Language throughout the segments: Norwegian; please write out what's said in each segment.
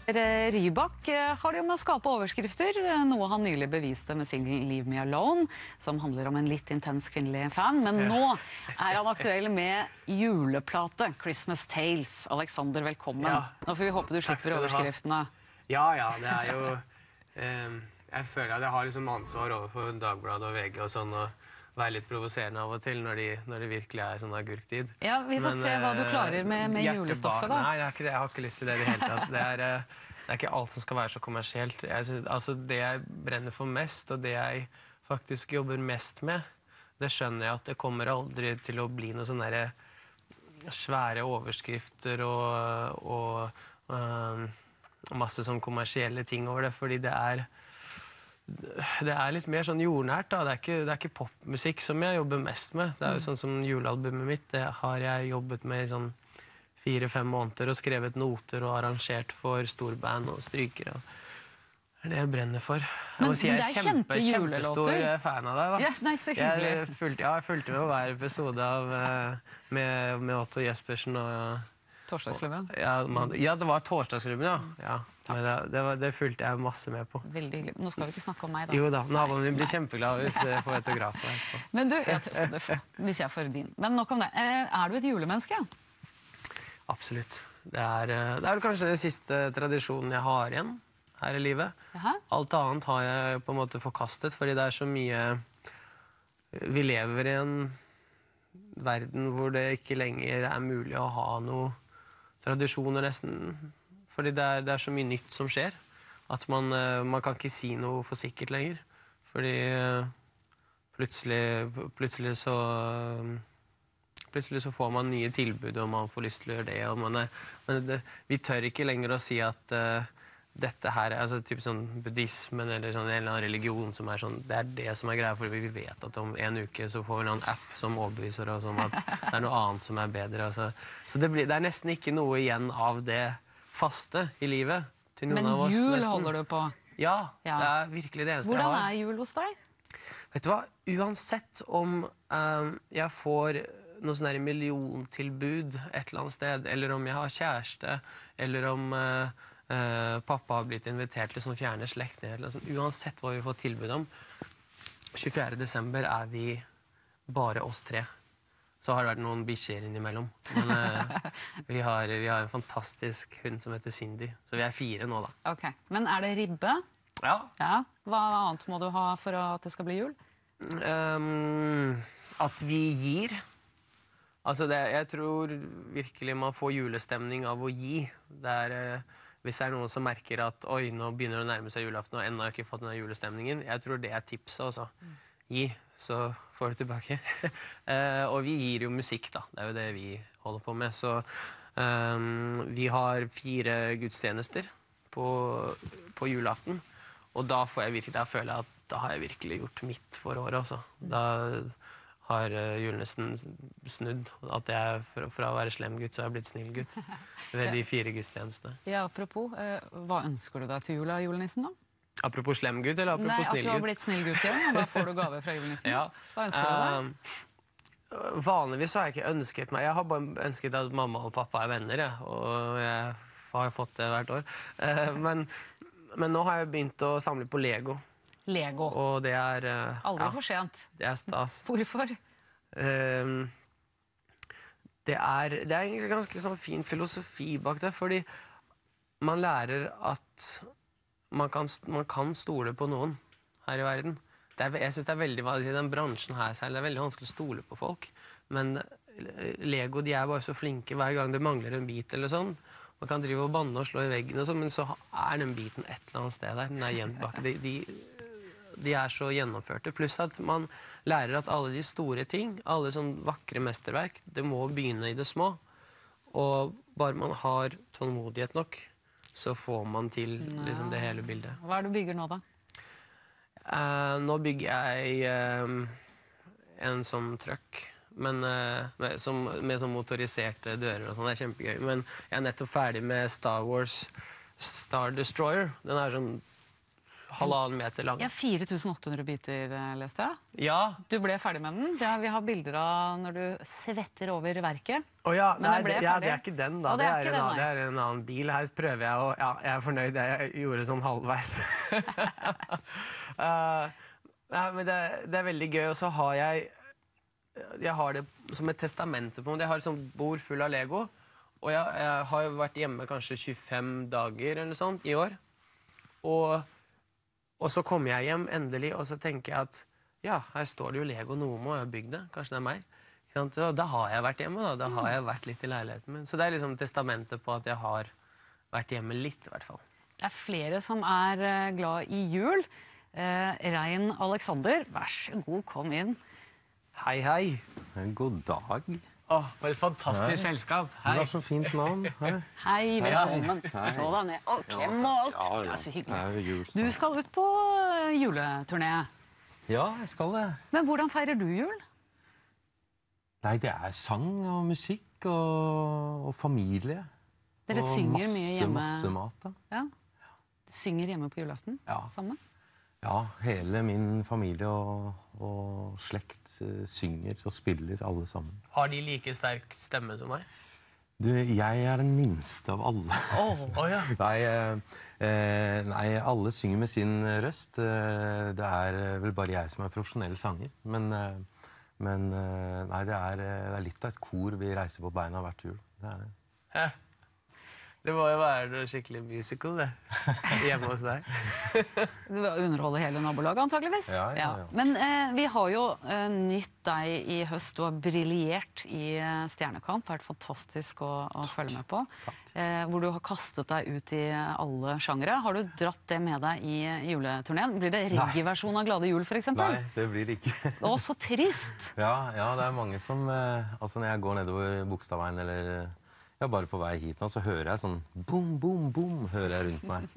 Rybak har det jo med å skape overskrifter, noe han nylig beviste med singelen Leave Me Alone, som handler om en litt intens kvinnelig fan, men nå er han aktuell med juleplate, Christmas Tales. Alexander, velkommen. Ja. Nå får vi håpe du slipper overskriftene. Ja, det er jo... jeg føler at jeg har liksom ansvar overfor Dagbladet og VG og sånn, og være litt provoserende av og til når det virkelig er sånn agurktid. Ja, vi får se hva du klarer med julestoffet da. Nei, jeg har ikke lyst til det i det hele tatt. Det er ikke alt som skal være så kommersielt. Altså, det jeg brenner for mest, og det jeg faktisk jobber mest med, det skjønner jeg at det kommer aldri til å bli noe sånne der svære overskrifter og masse sånn kommersielle ting over det, fordi det er litt mer sånn jordnært da. Det er ikke popmusikk som jeg jobber mest med. Det er jo sånn som julealbumet mitt, det har jeg jobbet med i sånn 4-5 måneder og skrevet noter og arrangert for storband og strykere. Det er det jeg brenner for. Jeg må si jeg er kjempestor fan av deg da. Ja, nei, så hyggelig. Jeg fulgte med hver episode med Otto Jespersen og... Torsdagsklubben? Ja, det var Torsdagsklubben, ja. Det fulgte jeg masse med på. Veldig hyggelig. Nå skal vi ikke snakke om meg da. Jo da, naboen min blir kjempeglad hvis jeg får autografer etterpå. Men du, ja, det skal du få, hvis jeg får din. Men nok om det. Er du et julemenneske? Absolutt. Det er kanskje den siste tradisjonen jeg har igjen her i livet. Jaha? Alt annet har jeg på en måte forkastet, fordi det er så mye... Vi lever i en verden hvor det ikke lenger er mulig å ha noe tradisjoner nesten, fordi det er så mye nytt som skjer, at man kan ikke si noe for sikkert lenger, fordi plutselig så får man nye tilbud, og man får lyst til å gjøre det, og vi tør ikke lenger å si at dette her, altså typ sånn buddhismen eller sånn, en eller annen religion som er sånn, det er det som er greia, for vi vet at om en uke så får vi en app som overbeviser oss om at det er noe annet som er bedre. Altså. Så det er nesten ikke noe igjen av det faste i livet til noen av oss. Men jul nesten. holder du på? Ja, det er virkelig det eneste jeg har. Hvordan er jul hos deg? Vet du hva? Uansett om jeg får noe sånn her milliontilbud et eller annet sted, eller om jeg har kjæreste, eller om... pappa har blitt invitert til sånn fjerne slektninger, uansett hva vi får tilbud om. 24. desember er vi bare oss 3. Så har det vært noen bikkjer innimellom. Men vi har en fantastisk hund som heter Cindy, så vi er 4 nå da. Ok, men er det ribbe? Ja. Hva annet må du ha for at det skal bli jul? At vi gir. Altså, jeg tror virkelig man får julestemning av å gi. Hvis det er noen som merker at oi, nå begynner det å nærme seg julaften og enda ikke fått denne julestemningen, jeg tror det er tipset også. Gi, så får du tilbake. Og vi gir jo musikk da, det er jo det vi holder på med. Så vi har 4 gudstjenester på julaften, og da føler jeg at da har jeg virkelig gjort mitt for året også. Da har julenissen snudd, at jeg fra å være slem gutt så har jeg blitt snill gutt ved de 4 gudstjenestene. Ja, apropos, hva ønsker du deg til jula, julenissen da? Apropos slem gutt, eller apropos snill gutt? Nei, at du har blitt snill gutt igjen, og da får du gave fra julenissen. Ja. Hva ønsker du deg? Vanligvis har jeg ikke ønsket meg, jeg har bare ønsket at mamma og pappa er venner, og jeg har fått det hvert år. Men nå har jeg begynt å samle på Lego. Lego. Og det er... Aldri for sent. Det er stas. Hvorfor? Det er egentlig ganske sånn fin filosofi bak det, fordi man lærer at man kan stole på noen her i verden. Jeg synes det er veldig vanskelig, i den bransjen her særlig, det er veldig vanskelig å stole på folk, men Lego, de er bare så flinke hver gang det mangler en bit eller sånn. Man kan drive og banne og slå i veggen og sånn, men så er den biten et eller annet sted der, den er gjemt bak. De er så gjennomførte, pluss at man lærer at alle de store ting, alle sånne vakre mesterverk, det må begynne i det små. Og bare man har tålmodighet nok, så får man til liksom, det hele bildet. Hva er det du bygger nå da? Nå bygger jeg en sånn truck, men med sånn motoriserte dører og sånn, det er kjempegøy. Men jeg er nettopp ferdig med Star Wars Star Destroyer. Den er sånn 1,5 meter lang. Ja, 4800 biter, leste jeg. Ja. Du ble ferdig med den. Vi har bilder av når du svetter over verket. Ja, Men nei, den ble det ferdig. er ikke den, da. Og det er ikke den, nei. det er en annen bil. Her prøver jeg å... Ja, jeg er fornøyd. Jeg gjorde sånn halvveis. Ja, men det er veldig gøy, og så har jeg har det som et testamente på meg. Jeg har et sånt bord full av Lego, og jeg har jo vært hjemme kanskje 25 dager eller noe sånt i år. Og så kommer jeg hjem endelig, og så tenker jeg at ja, her står det jo Lego, noe må jeg ha bygd det. Kanskje det er meg. Ikke sant? Og da har jeg vært hjemme, da. Da har jeg vært litt i leiligheten min. Så det er liksom testamentet på at jeg har vært hjemme litt, i hvert fall. Det er flere som er glad i jul. Rein Alexander, vær så god, kom inn. Hei, hei. God dag. For et fantastisk selskap. Det var så fint navn. Hei. Hei, velkommen. Slå deg ned. Og klem og alt. Det er så hyggelig. Du skal ut på juleturné. Ja, jeg skal det. Men hvordan feirer du jul? Nei, det er sang og musikk og familie. Dere synger mye hjemme. Masse mat, da. Ja. Synger hjemme på julaften? Ja. Sammen? Ja, hele min familie og slekt synger og spiller alle sammen. Har de like sterk stemme som meg? Du, jeg er den minste av alle. Ja. Nei, alle synger med sin røst. Det er vel bare jeg som er profesjonell sanger. Men nei, det er litt av et kor vi reiser på beina hvert jul. Det er det. Hæ? Det må jo være noe skikkelig musical, det. Hjemme hos deg. Du underholder hele nabolaget, antageligvis. Ja. Men vi har jo nytt deg i høst. Du har briljert i Stjernekamp. Det har vært fantastisk å følge med på. Hvor du har kastet deg ut i alle sjangere. Har du dratt det med deg i juleturneen? Blir det reggae-versjon av Glade jul, for eksempel? Nei, det blir det ikke. Å, så trist! Ja, det er mange som... Altså, når jeg går nedover Bogstadveien, eller... Ja, bare på vei hit nå, så hører jeg sånn boom, boom, boom, hører jeg rundt meg.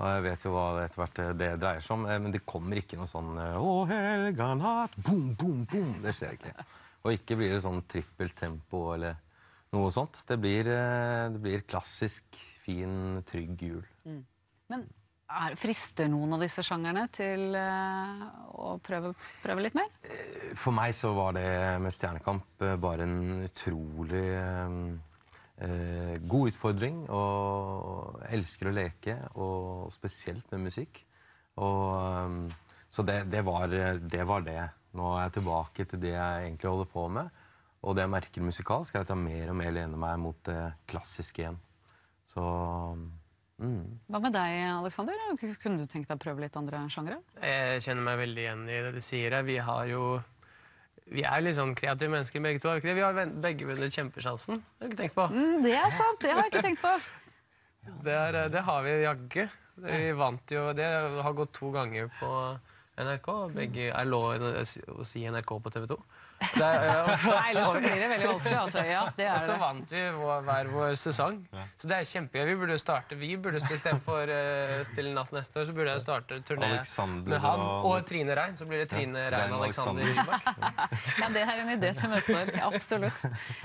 Og jeg vet jo hva etter hvert det dreier seg om, men det kommer ikke noe sånn «Å, helga natt», boom, boom, boom, det skjer ikke. Og ikke blir det sånn trippelt tempo eller noe sånt. Det blir klassisk, fin, trygg jul. Men frister noen av disse sjangerne til å prøve litt mer? For meg så var det med Stjernekamp bare en utrolig... god utfordring, og jeg elsker å leke, og spesielt med musikk. Så det var det. Nå er jeg tilbake til det jeg egentlig holder på med, og det jeg merker musikalsk er at jeg mer og mer lener meg mot det klassiske igjen. Så... Hva med deg, Alexander? Kunne du tenkt deg å prøve litt andre sjangere? Jeg kjenner meg veldig igjen i det du sier. Vi er litt sånn kreative mennesker begge to. Vi har begge vunnet Kjempesjansen. Det har du ikke tenkt på? Det er sant, det har jeg ikke tenkt på. Det har vi jaggu. Vi vant jo, det har gått 2 ganger på NRK. Begge er lov å si NRK på TV 2. Ellers så blir det veldig vanskelig, altså. Ja, det er det. Og så vant vi hver vår sesong. Så det er kjempegøy. Vi burde bestemme for Stille natt neste år, så burde jeg starte turné med han og Trine Rein. Så blir det Trine Rein Alexander Rybak. Ja, det er en idé til neste år. Absolutt.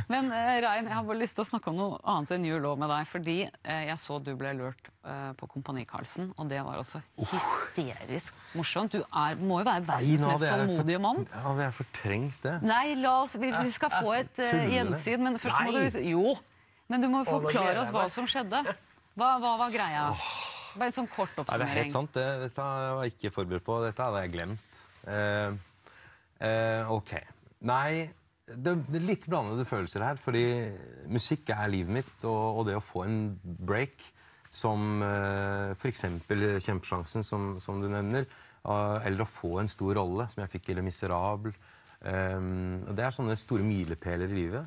Men Rein, jeg har bare lyst til å snakke om noe annet enn jul med deg, fordi jeg så du ble lurt på Kompani Karlsen, og det var også hysterisk morsomt. Du må jo være verdens mest tålmodige mann. Ja, det er fortrengt det. Nei, vi skal få et gjensyn, men først må du... Jo, men du må forklare oss hva som skjedde. Hva var greia? Bare en sånn kort oppsummering. Det er helt sant, dette var jeg ikke forberedt på, dette hadde jeg glemt. Ok. Nei, det er litt blandede følelser her, fordi musikk er livet mitt, og det å få en break, som for eksempel Kjempesjansen, som du nevner, eller å få en stor rolle, som jeg fikk i Le Miserable. Det er sånne store milepæler i livet.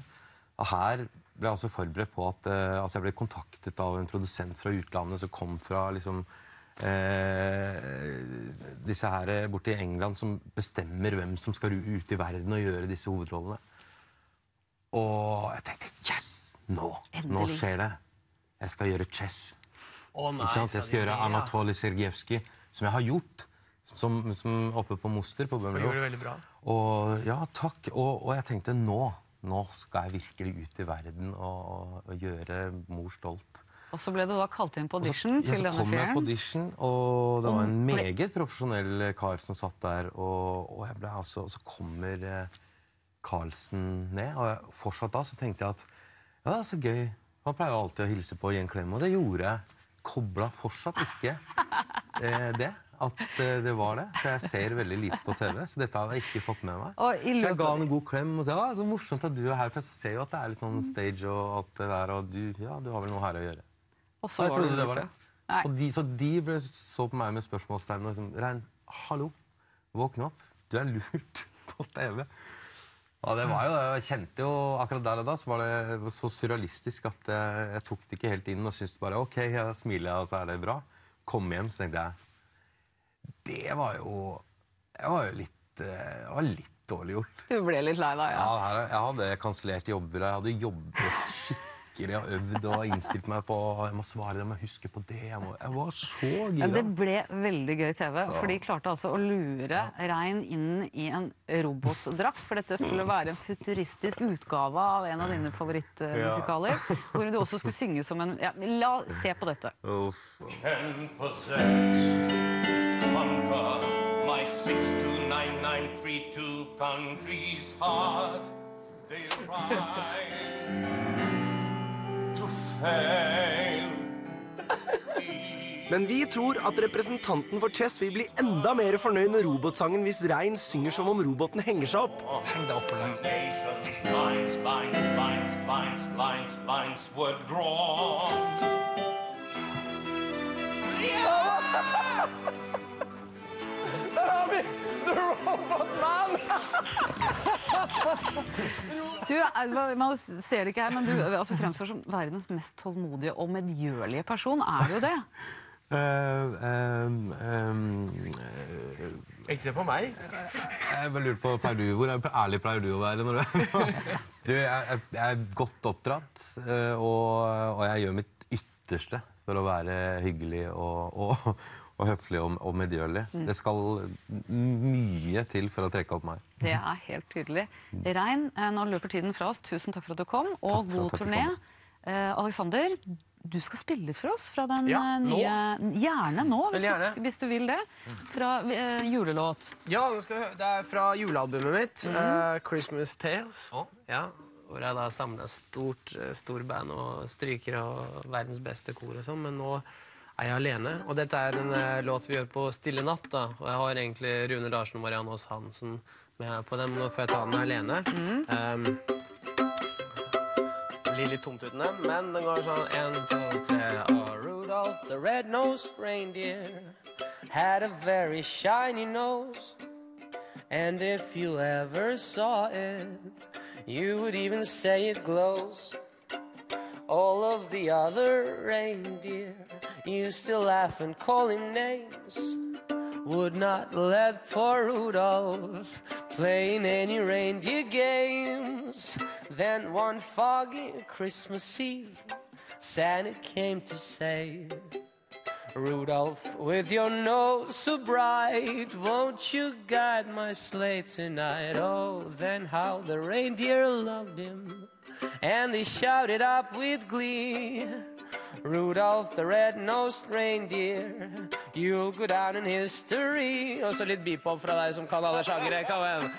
Og her ble jeg også forberedt på at jeg ble kontaktet av en produsent fra utlandet som kom fra liksom, disse her borte i England som bestemmer hvem som skal ut i verden og gjøre disse hovedrollene. Og jeg tenkte, yes! Nå skjer det. Jeg skal gjøre Chess. Ikke sant? Jeg skal gjøre Anatoly Sergejevskij, som jeg har gjort, som oppe på Moster på Bømlo. Det gjorde det veldig bra. Og ja, takk. Og jeg tenkte, nå skal jeg virkelig ut i verden og gjøre mor stolt. Og så ble du da kalt inn på audition til denne Så kom jeg på ferien. audition, og det var en meget profesjonell kar som satt der, og jeg ble altså, og så kommer Carlsen ned, og fortsatt da så tenkte jeg at ja, det er så gøy. Han pleier jo alltid å hilse på og gi en klem, og det gjorde jeg. Kobla fortsatt ikke det, at det var det. For jeg ser veldig lite på TV, så dette hadde jeg ikke fått med meg. Og i Så jeg løpet- ga han en god klem og sa, ja, så morsomt at du er her, for jeg ser jo at det er litt sånn stage og alt det der, og du har vel noe her å gjøre. Og så Og jeg var trodde du det var det. borte. Nei. Og så de så på meg med spørsmålstegn og liksom, Rein, hallo, våkne opp, du er lurt på TV. Ja, det var jo, jeg kjente jo akkurat der og da, så var det så surrealistisk at jeg tok det ikke helt inn og syntes bare, ok, jeg smiler og så er det bra. Kom hjem, så tenkte jeg, det var jo litt dårlig gjort. Du ble litt lei deg, ja. Ja, jeg hadde kansellert jobber, jeg hadde jobbet skikkelig og øvd og innstilt meg på, jeg må svare, jeg må huske på det, jeg var så gira. Men det ble veldig gøy TV, for de klarte altså å lure Rein inn i en robotdrakt, for dette skulle være en futuristisk utgave av en av dine favorittmusikaler, hvor du også skulle synge som en... Ja, la oss se på dette. Can possess conquer my 629932 countries hard they rise to fail. Men vi tror at representanten for Chess vil bli enda mer fornøyd med robotsangen hvis Rein synger som om roboten henger seg opp. Nations, lines were drawn. Man ser det ikke her, men du altså, fremstår som verdens mest tålmodige og medgjørlige person. Er du det? Ikke se på meg. Jeg bare lurer på, hvor ærlig pleier du å være når du... Jeg er godt oppdratt, og jeg gjør mitt ytterste for å være hyggelig og høflig og medgjørlig. Det skal mye til for å trekke opp meg. Det er helt tydelig. Rein, nå løper tiden fra oss. Tusen takk for at du kom, og god turné. Alexander, du skal spille for oss fra den nå. nye... Gjerne nå, Gjerne. hvis du vil det. Fra julelåt. Ja, det er fra julealbumet mitt, Christmas Tales. Ja, hvor jeg da samlet stor band og stryker og verdens beste kor og sånn, men nå er jeg alene. Og dette er en låt vi gjør på Stille natt, da. Og jeg har egentlig Rune Larsen og Marianne Aas Hansen med på dem. Nå får jeg ta den alene. Blir litt tomt uten den, men den går sånn 1, 2, 3. Oh, Rudolph the red-nosed reindeer had a very shiny nose, and if you ever saw it, you would even say it glows. All of the other reindeer used to laugh and call him names, would not let poor Rudolph play in any reindeer games. Then one foggy Christmas Eve, Santa came to say, Rudolph, with your nose so bright, won't you guide my sleigh tonight? Oh, then how the reindeer loved him, and they shouted up with glee, Rudolph the red-nosed reindeer, you'll go down in history. Og så litt bebop fra deg som kan alle sjangere. Kom igjen.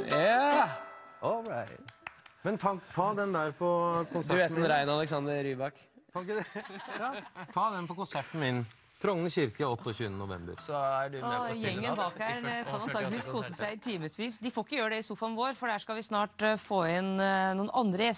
Ja! All right. Men ta den der på Du konserten vet den Rein Alexander Rybak. Kan ikke det? Ja, ta den på konserten min. Frogner kirke 28. november. Så er du med på Stille Gjengen natt. bak her kan antageligvis kose seg i timesvis. De får ikke gjøre det i sofaen vår, for der skal vi snart få inn noen andre gjester.